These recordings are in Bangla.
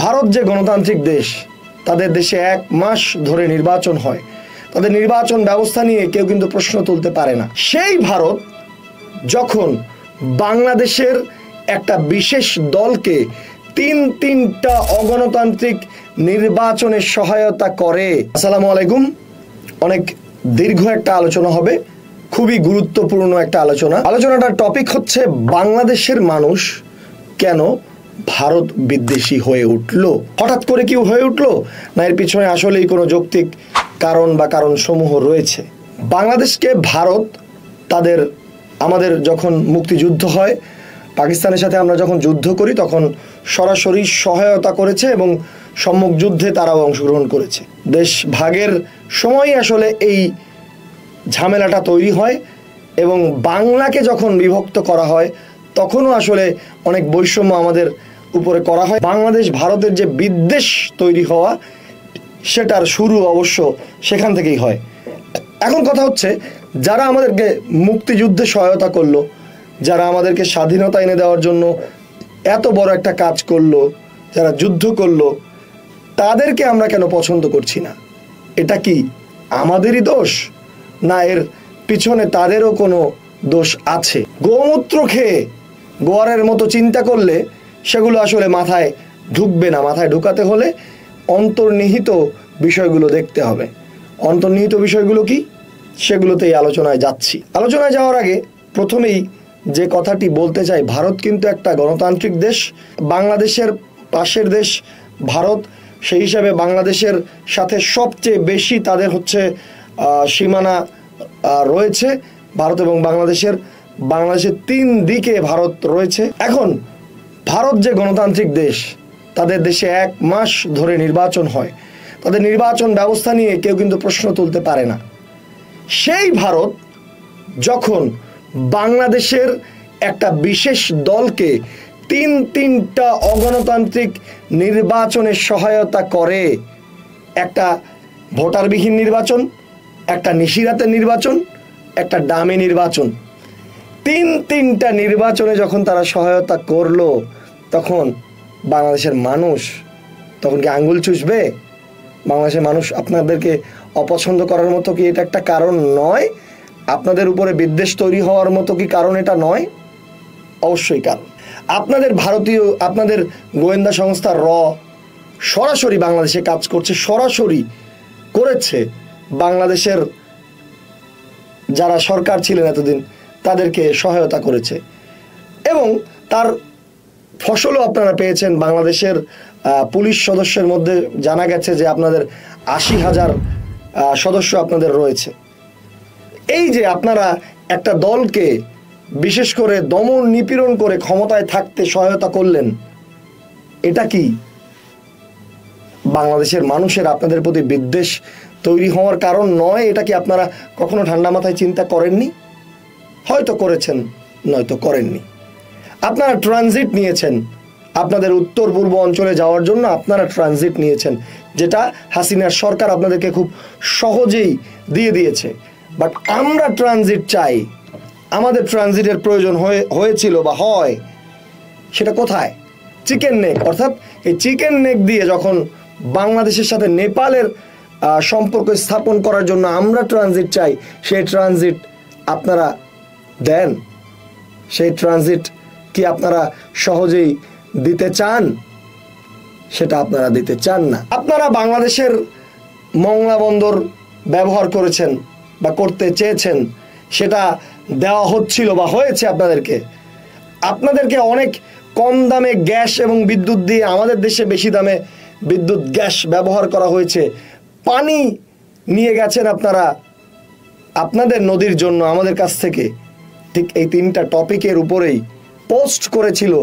ভারত যে গণতান্ত্রিক দেশ, তাদের দেশে এক মাস ধরে নির্বাচন হয়। তাদের নির্বাচন ব্যবস্থা নিয়ে কেউ কিন্তু প্রশ্ন তুলতে পারে না। সেই ভারত যখন বাংলাদেশের একটা বিশেষ দলকে তিনটা অগণতান্ত্রিক নির্বাচনে সহায়তা করে। আসসালামু আলাইকুম। অনেক দীর্ঘ একটা আলোচনা হবে, খুবই গুরুত্বপূর্ণ একটা আলোচনাটার টপিক হচ্ছে বাংলাদেশের মানুষ কেন ভারত বিদ্বেষী হয়ে উঠলো। হঠাৎ করে কি হয়ে উঠলো, না এর পিছনে আসলেই কোনো যৌক্তিক কারণ বা কারণ সমূহ রয়েছে। বাংলাদেশকে ভারত আমাদের যখন মুক্তিযুদ্ধ হয়, পাকিস্তানের সাথে আমরা যখন যুদ্ধ করি, তখন সরাসরি সহায়তা করেছে এবং সম্মুখ যুদ্ধে তারাও অংশগ্রহণ করেছে। দেশ ভাগের সময় আসলে এই ঝামেলাটা তৈরি হয় এবং বাংলাকে যখন বিভক্ত করা হয় তখনও আসলে অনেক বৈষম্য আমাদের উপরে করা হয়। বাংলাদেশ ভারতের যে বিদ্বেষ তৈরি হওয়া, সেটার শুরু অবশ্য সেখান থেকেই হয়। এখন কথা হচ্ছে, যারা আমাদেরকে মুক্তিযুদ্ধে সহায়তা করলো, যারা আমাদেরকে স্বাধীনতা এনে দেওয়ার জন্য এত বড় একটা কাজ করলো, যারা যুদ্ধ করলো, তাদেরকে আমরা কেন পছন্দ করছি না? এটা কি আমাদেরই দোষ, না এর পিছনে তাদেরও কোনো দোষ আছে? গোমূত্র খেয়ে গোয়ারের মতো চিন্তা করলে সেগুলো আসলে মাথায় ঢুকবে না। মাথায় ঢুকাতে হলে অন্তর্নিহিত বিষয়গুলো দেখতে হবে। অন্তর্নিহিত বিষয়গুলো কি, সেগুলোতেই আলোচনায় যাচ্ছি। আলোচনায় যাওয়ার আগে প্রথমেই যে কথাটি বলতে চাই, ভারত কিন্তু একটা গণতান্ত্রিক দেশ, বাংলাদেশের পাশের দেশ ভারত। সেই হিসাবে বাংলাদেশের সাথে সবচেয়ে বেশি তাদের হচ্ছে সীমানা রয়েছে। ভারত এবং বাংলাদেশের 3 দিকে ভারত রয়েছে। এখন ভারত যে গণতান্ত্রিক দেশ, তাদের দেশে এক মাস ধরে নির্বাচন হয়। তাদের নির্বাচন ব্যবস্থা নিয়ে কেউ কিন্তু প্রশ্ন তুলতে পারে না। সেই ভারত যখন বাংলাদেশের একটা বিশেষ দলকে তিনটা অগণতান্ত্রিক নির্বাচনে সহায়তা করে, একটা ভোটারবিহীন নির্বাচন, একটা নিশিরাতের নির্বাচন, একটা ডামি নির্বাচন, তিনটা নির্বাচনে যখন তারা সহায়তা করলো, তখন বাংলাদেশের মানুষ তখন কি আঙ্গুল চুষবে? বাংলাদেশের মানুষ আপনাদেরকে অপছন্দ করার মতো কি এটা একটা কারণ নয়? আপনাদের উপরে বিদ্বেষ তৈরি হওয়ার মতো কি কারণ এটা নয়? অবশ্যই কারণ। আপনাদের গোয়েন্দা সংস্থা সরাসরি বাংলাদেশে কাজ করছে, সরাসরি করেছে। বাংলাদেশের যারা সরকার ছিলেন এতদিন, তাদেরকে সহায়তা করেছে এবং তার ফসলও আপনারা পেয়েছেন। বাংলাদেশের পুলিশ সদস্যের মধ্যে জানা গেছে যে আপনাদের 80,000 সদস্য আপনাদের রয়েছে। এই যে আপনারা একটা দলকে বিশেষ করে দমন নিপীড়ন করে ক্ষমতায় থাকতে সহায়তা করলেন, এটা কি বাংলাদেশের মানুষের আপনাদের প্রতি বিদ্বেষ তৈরি হওয়ার কারণ নয়? এটা কি আপনারা কখনো ঠান্ডা মাথায় চিন্তা করেননি? হয়তো করেছেন, নয়তো করেননি। আপনারা ট্রানজিট নিয়েছেন, আপনাদের উত্তর পূর্ব অঞ্চলে যাওয়ার জন্য আপনারা ট্রানজিট নিয়েছেন, যেটা হাসিনার সরকার আপনাদেরকে খুব সহজেই দিয়ে দিয়েছে। বাট আমরা ট্রানজিট চাই, আমাদের ট্রানজিটের প্রয়োজন হয়েছিল বা হয়, সেটা কোথায়? Chicken neck. অর্থাৎ এই চিকেন নেক দিয়ে যখন বাংলাদেশের সাথে নেপালের সম্পর্ক স্থাপন করার জন্য আমরা ট্রানজিট চাই, সেই ট্রানজিট আপনারা দেন? সেই ট্রানজিট কি আপনারা সহজেই দিতে চান? সেটা আপনারা দিতে চান না। আপনারা বাংলাদেশের মংলা বন্দর ব্যবহার করেছেন বা করতে চেয়েছেন, সেটা দেওয়া হচ্ছিল বা হয়েছে আপনাদেরকে অনেক কম দামে গ্যাস এবং বিদ্যুৎ দিয়ে আমাদের দেশে বেশি দামে বিদ্যুৎ গ্যাস ব্যবহার করা হয়েছে। পানি নিয়ে গেছেন আপনারা আপনাদের নদীর জন্য আমাদের কাছ থেকে। ঠিক এই 3টা টপিকের উপরেই পোস্ট করেছিল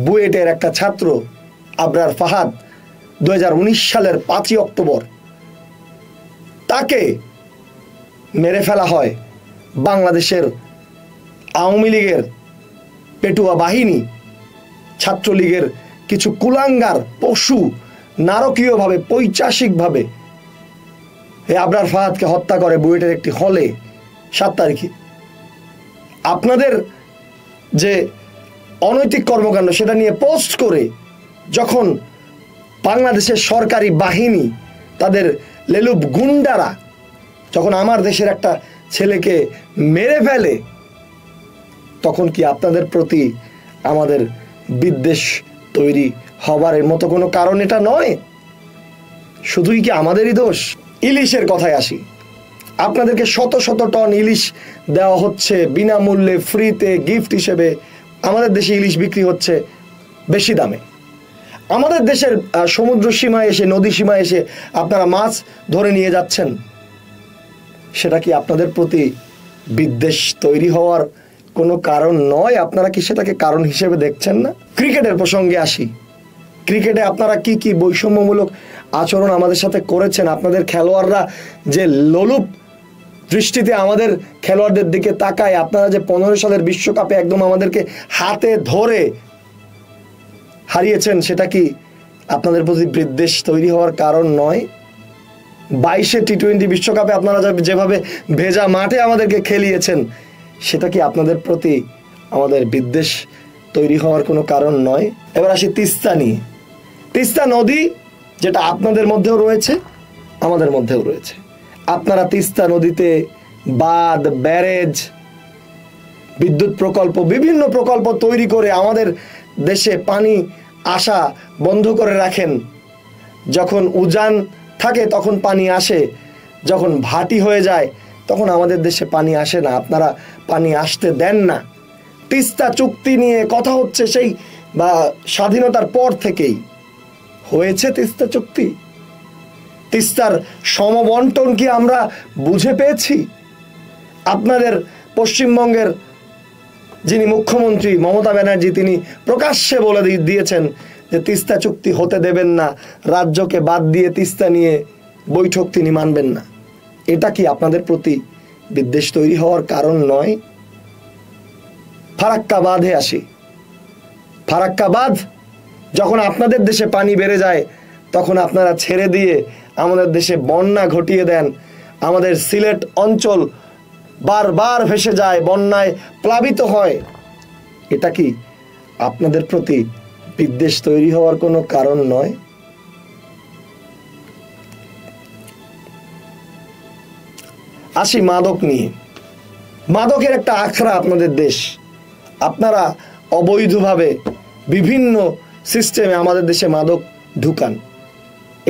বুয়েটের একটা ছাত্র আবরার ফাহাদ 2019 সালের 5ই অক্টোবর। তাকে মেরে ফেলা হয় বাংলাদেশের আওয়ামী লীগের পেটুয়া বাহিনী, ছাত্রলীগের কিছু কুলাঙ্গার পশু নারকীয়ভাবে, পৈশাচিকভাবে এই আবরার ফাহাদকে হত্যা করে বুয়েটের একটি হলে 7 তারিখে। আপনাদের যে অনৈতিক কর্মকাণ্ড সেটা নিয়ে পোস্ট করে যখন বাংলাদেশের সরকারি বাহিনী, তাদের লেলুপ গুন্ডারা যখন আমার দেশের একটা ছেলেকে মেরে ফেলে, তখন কি আপনাদের প্রতি আমাদের বিদ্বেষ তৈরি হবার মতো কোনো কারণ এটা নয়? শুধুই কি আমাদেরই দোষ? ইলিশের কথায় আসি। আপনাদেরকে শত শত টন ইলিশ দেওয়া হচ্ছে বিনামূল্যে, ফ্রিতে, গিফট হিসেবে। আমাদের দেশে ইলিশ বিক্রি হচ্ছে বেশি দামে। আমাদের দেশের সমুদ্র সীমায় এসে, নদী সীমায় এসে আপনারা মাছ ধরে নিয়ে যাচ্ছেন। সেটা কি আপনাদের প্রতি বিদ্বেষ তৈরি হওয়ার কোনো কারণ নয়? আপনারা কি সেটাকে কারণ হিসেবে দেখছেন না? ক্রিকেটের প্রসঙ্গে আসি। ক্রিকেটে আপনারা কি কি বৈষম্যমূলক আচরণ আমাদের সাথে করেছেন। আপনাদের খেলোয়াড়রা যে লোলুপ দৃষ্টিতে আমাদের খেলোয়াড়দের দিকে তাকায়, আপনারা যে 15 সালের বিশ্বকাপে একদম আমাদেরকে হাতে ধরে হারিয়েছেন, সেটা কি আপনাদের প্রতি বিদ্বেষ তৈরি হওয়ার কারণ নয়? 22 টি-20 বিশ্বকাপে আপনারা যেভাবে ভেজা মাঠে আমাদেরকে খেলিয়েছেন, সেটা কি আপনাদের প্রতি আমাদের বিদ্বেষ তৈরি হওয়ার কোনো কারণ নয়? এবার আসি তিস্তা নিয়ে। তিস্তা নদী যেটা আপনাদের মধ্যেও রয়েছে, আমাদের মধ্যেও রয়েছে। আপনারা তিস্তা নদীতে বাঁধ, ব্যারেজ, বিদ্যুৎ প্রকল্প, বিভিন্ন প্রকল্প তৈরি করে আমাদের দেশে পানি আসা বন্ধ করে রাখেন। যখন উজান থাকে তখন পানি আসে, যখন ভাটি হয়ে যায় তখন আমাদের দেশে পানি আসে না। আপনারা পানি আসতে দেন না। তিস্তা চুক্তি নিয়ে কথা হচ্ছে সেই স্বাধীনতার পর থেকেই। হয়েছে তিস্তা চুক্তি? তিস্তার সমবন্টন কি আমরা বুঝে পেয়েছি? আপনাদের পশ্চিমবঙ্গের যিনি মুখ্যমন্ত্রী মমতা ব্যানার্জি, তিনি প্রকাশ্যে বলে দিয়েছেন যে তিস্তা চুক্তি হতে দেবেন না, রাজ্যকে বাদ দিয়ে তিস্তা নিয়ে বৈঠক তিনি মানবেন না। এটা কি আপনাদের প্রতি বিদ্বেষ তৈরি হওয়ার কারণ নয়? ফারাক্কা বাঁধে আসি। ফারাক্কা বাঁধ যখন আপনাদের দেশে পানি বেড়ে যায়, তখন আপনারা ছেড়ে দিয়ে আমাদের দেশে বন্যা ঘটিয়ে দেন। আমাদের সিলেট অঞ্চল বারবার ভেসে যায়, বন্যায় প্লাবিত হয়। এটা কি আপনাদের প্রতি বিদ্বেষ তৈরি হওয়ার কোনো কারণ নয়? আসি মাদক নিয়ে। মাদকের একটা আখড়া আপনাদের দেশ। আপনারা অবৈধভাবে বিভিন্ন সিস্টেমে আমাদের দেশে মাদক ঢুকান।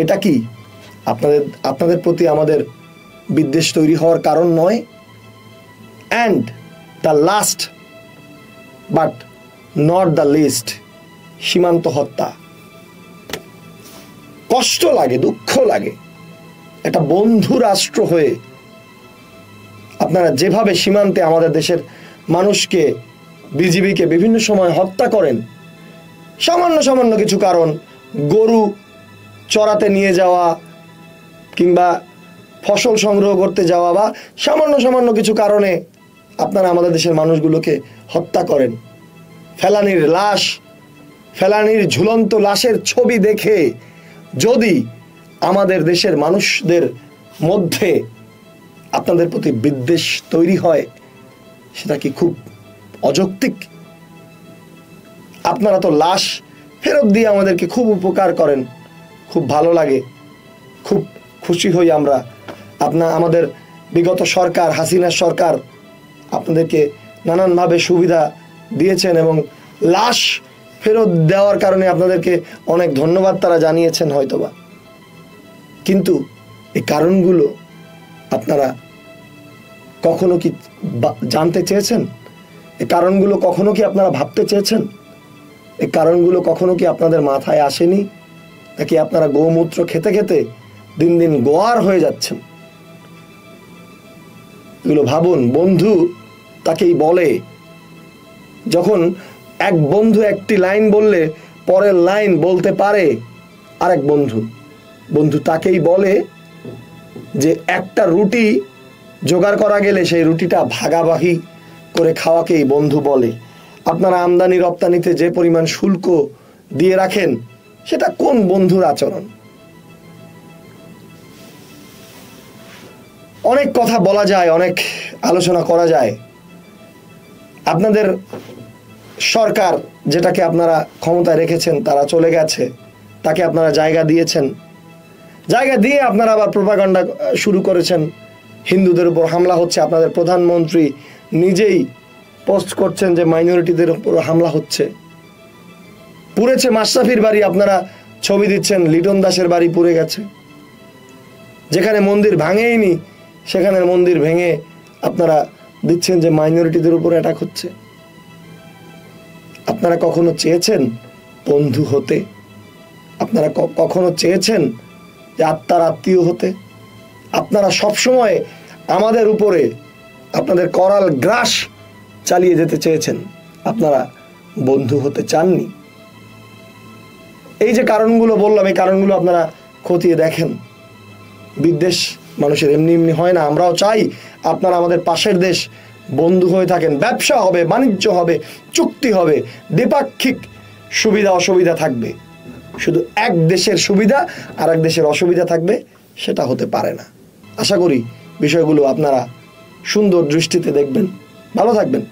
এটা কি আপনাদের প্রতি আমাদের বিদ্বেষ তৈরি হওয়ার কারণ নয়? And the last but not the least, সীমান্ত হত্যা। কষ্ট লাগে, দুঃখ লাগে। একটা বন্ধু রাষ্ট্র হয়ে আপনারা যেভাবে সীমান্তে আমাদের দেশের মানুষকে, বিজিবিকে বিভিন্ন সময় হত্যা করেন, সামান্য সামান্য কিছু কারণ, গরু চড়াতে নিয়ে যাওয়া কিংবা ফসল সংগ্রহ করতে যাওয়া বা সামান্য সামান্য কিছু কারণে আপনারা আমাদের দেশের মানুষগুলোকে হত্যা করেন। ফেলানির লাশ, ফেলানির ঝুলন্ত লাশের ছবি দেখে যদি আমাদের দেশের মানুষদের মধ্যে আপনাদের প্রতি বিদ্বেষ তৈরি হয়, সেটা কি খুব অযৌক্তিক? আপনারা তো লাশ ফেরত দিয়ে আমাদেরকে খুব উপকার করেন, খুব ভালো লাগে, খুব খুশি হই আমরা। আমাদের বিগত সরকার, হাসিনার সরকার আপনাদেরকে নানানভাবে সুবিধা দিয়েছেন এবং লাশ ফেরত দেওয়ার কারণে আপনাদেরকে অনেক ধন্যবাদ তারা জানিয়েছেন হয়তোবা। কিন্তু এই কারণগুলো আপনারা কখনো কি জানতে চেয়েছেন? এই কারণগুলো কখনো কি আপনারা ভাবতে চেয়েছেন? এই কারণগুলো কখনো কি আপনাদের মাথায় আসেনি? নাকি আপনারা গোমূত্র খেতে খেতে দিন দিন গোয়ার হয়ে যাচ্ছেন? এগুলো ভাবুন। বন্ধু তাকেই বলে, যখন এক বন্ধু একটি লাইন বললে পরের লাইন বলতে পারে আরেক বন্ধু তাকেই বলে যে একটা রুটি জোগাড় করা গেলে সেই রুটিটা ভাগাভাগি করে খাওয়াকেই বন্ধু বলে। আপনারা আমদানি রপ্তানিতে যে পরিমাণ শুল্ক দিয়ে রাখেন, সেটা কোন বন্ধুর আচরণ? অনেক কথা বলা যায়, অনেক আলোচনা করা যায়। আপনাদের সরকার যেটাকে আপনারা ক্ষমতায় রেখেছেন, তারা চলে গেছে, তাকে আপনারা জায়গা দিয়েছেন, জায়গা দিয়ে আপনারা আবার প্রোপাগান্ডা শুরু করেছেন। হিন্দুদের উপর হামলা হচ্ছে, আপনাদের প্রধানমন্ত্রী নিজেই পোস্ট করছেন যে মাইনরিটিদের উপর হামলা হচ্ছে। পুড়েছে মাশরাফির বাড়ি, আপনারা ছবি দিচ্ছেন লিটন দাসের বাড়ি পুড়ে গেছে। যেখানে মন্দির ভাঙেইনি সেখানে মন্দির ভেঙে আপনারা দিচ্ছেন যে মাইনরিটিদের উপর অ্যাটাক হচ্ছে। আপনারা কখনো চেয়েছেন বন্ধু হতে? আপনারা কখনো চেয়েছেন যে আত্মার আত্মীয় হতে? আপনারা সবসময় আমাদের উপরে আপনাদের করাল গ্রাস চালিয়ে যেতে চেয়েছেন, আপনারা বন্ধু হতে চাননি। এই যে কারণগুলো বললাম, এই কারণগুলো আপনারা খতিয়ে দেখেন। বিদ্বেষ মানুষের এমনি এমনি হয় না। আমরাও চাই আপনারা আমাদের পাশের দেশ বন্ধু হয়ে থাকেন। ব্যবসা হবে, বাণিজ্য হবে, চুক্তি হবে, দ্বিপাক্ষিক সুবিধা অসুবিধা থাকবে। শুধু এক দেশের সুবিধা আর এক দেশের অসুবিধা থাকবে, সেটা হতে পারে না। আশা করি বিষয়গুলো আপনারা সুন্দর দৃষ্টিতে দেখবেন। ভালো থাকবেন।